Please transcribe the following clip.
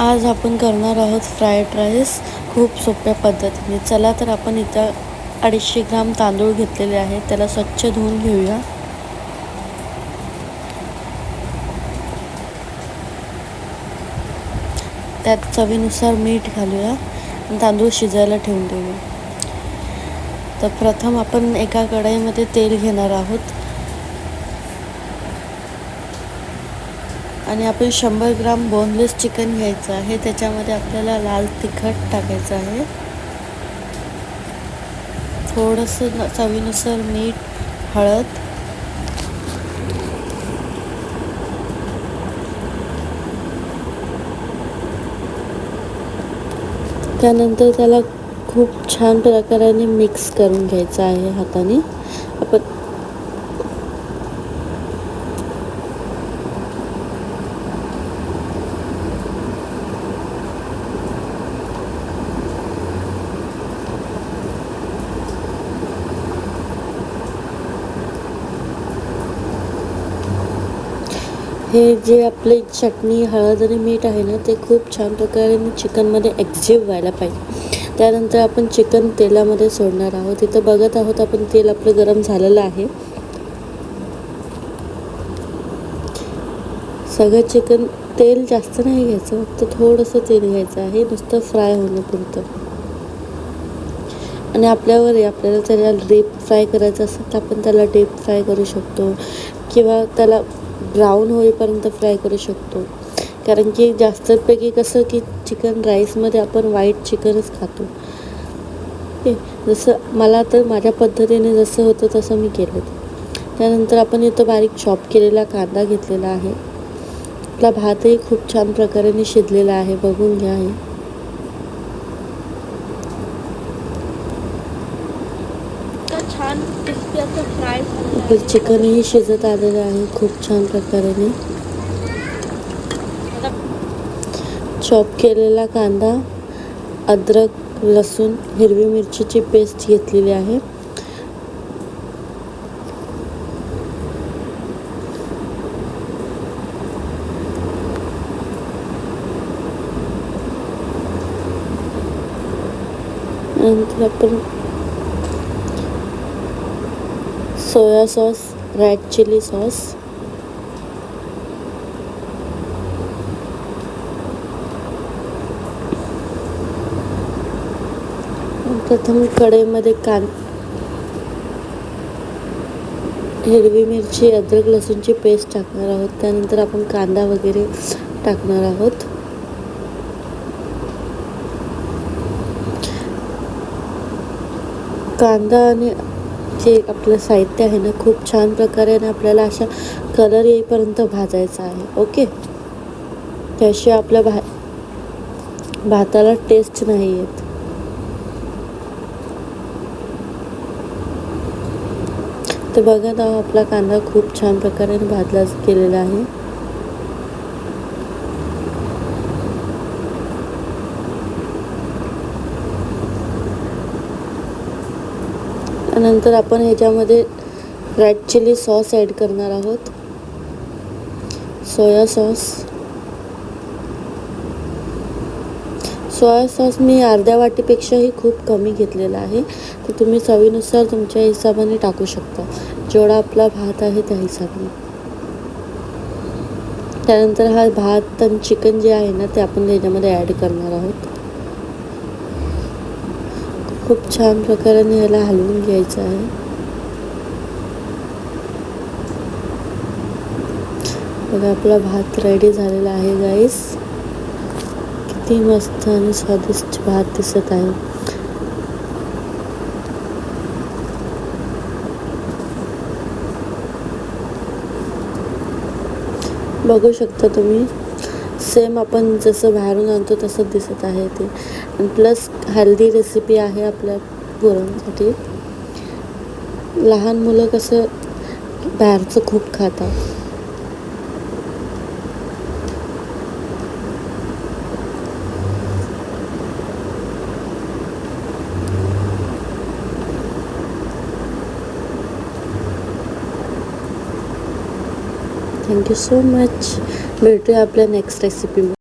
आज आपण करणार आहोत फ्राईड राईस खूप सोप्या पद्धतीने. चला तर आपण इथं 250 ग्राम तांदूळ घेतलेले आहेत, त्याला स्वच्छ धुवून घेऊया. त्यात चवीनुसार मीठ घालूया आणि तांदूळ शिजायला ठेवून देऊया. तर प्रथम आपण एका कढईमध्ये तेल घेणार आहोत आणि आपण 100 ग्राम बोनलेस चिकन घ्यायचं आहे. त्याच्यामध्ये आपल्याला लाल तिखट टाकायचं आहे, थोडंसं चवीनुसार मीठ, हळद, त्यानंतर त्याला खूप छान प्रकाराने मिक्स करून घ्यायचं आहे हाताने. आपण हे जे आपले चटणी, हळद आणि मीठ आहे ना, ते खूप छान प्रकारे चिकनमध्ये एक्झिव्ह व्हायला पाहिजे. त्यानंतर आपण चिकन तेलामध्ये सोडणार आहोत. इथं बघत आहोत आपण, तेल आपलं गरम झालेलं आहे. सगळं चिकन, तेल जास्त नाही घ्यायचं, फक्त थोडंसं तेल घ्यायचं आहे, नुसतं फ्राय होण्यापुरतं. आणि आपल्याला त्याला डीप फ्राय करायचं असेल तर आपण त्याला डीप फ्राय करू शकतो किंवा त्याला ब्राऊन होईपर्यंत फ्राय करू शकतो. कारण की जास्तपैकी कसं की चिकन राईसमध्ये आपण व्हाईट चिकनच खातो. जसं मला तर माझ्या पद्धतीने जसं होतं तसं मी केलं. त्यानंतर आपण इथं बारीक चॉप केलेला कांदा घेतलेला आहे. आपला भातही खूप छान प्रकारे शिजलेला आहे, बघून घ्या. छान क्रिस्पी असं फ्राय झालेलं, चिकनही शिजत आलेलं आहे खूप छान प्रकारे. चॉप केलेला कांदा, अद्रक, लसूण, हिरवी मिरचीची पेस्ट घेतलेली आहे. नंतर आपण soya sauce, red chilli sauce, प्रथम कढईमध्ये हिरवी मिरची, अद्रक, लसूणची पेस्ट टाकणार आहोत. त्यानंतर आपण कांदा वगैरे टाकणार आहोत. कांदा आणि जे आपलं साहित्य आहे ना, खूप छान प्रकारे आपल्याला अशा कलर येईपर्यंत भाजायचा आहे. ओके, त्याशिवाय आपल्या भाताला टेस्ट नाही येत. तर बघत आहोत आपला कांदा खूप छान प्रकारे भाजला गेलेला आहे. नंतर आपण ह्याच्यामध्ये रेड चिली सॉस ॲड करणार आहोत, सोया सॉस मी अर्ध्या वाटीपेक्षाही खूप कमी घेतलेला आहे. तर तुम्ही चवीनुसार तुमच्या हिशोबाने टाकू शकता, जेवढा आपला भात आहे त्या हिशोबाने. त्यानंतर हा भात आणि चिकन जे आहे ना, ते आपण ह्याच्यामध्ये ॲड करणार आहोत. खूप छान प्रकारे याला हलवून घ्यायचं आहे. बघा, आपला भात रेडी झालेला आहे गाईस. किती मस्त आणि स्वादिष्ट भात दिसत आहे. बघू शकता तुम्ही, सेम आपण जसं बाहेरून आणतो तसंच दिसत आहे ते. आणि प्लस हेल्दी रेसिपी आहे आपल्या पोरांसाठी. लहान मुलं कसं बाहेरचं खूप खातात. Thank you so much. भेटूया आपल्या नेक्स्ट रेसिपीमध्ये.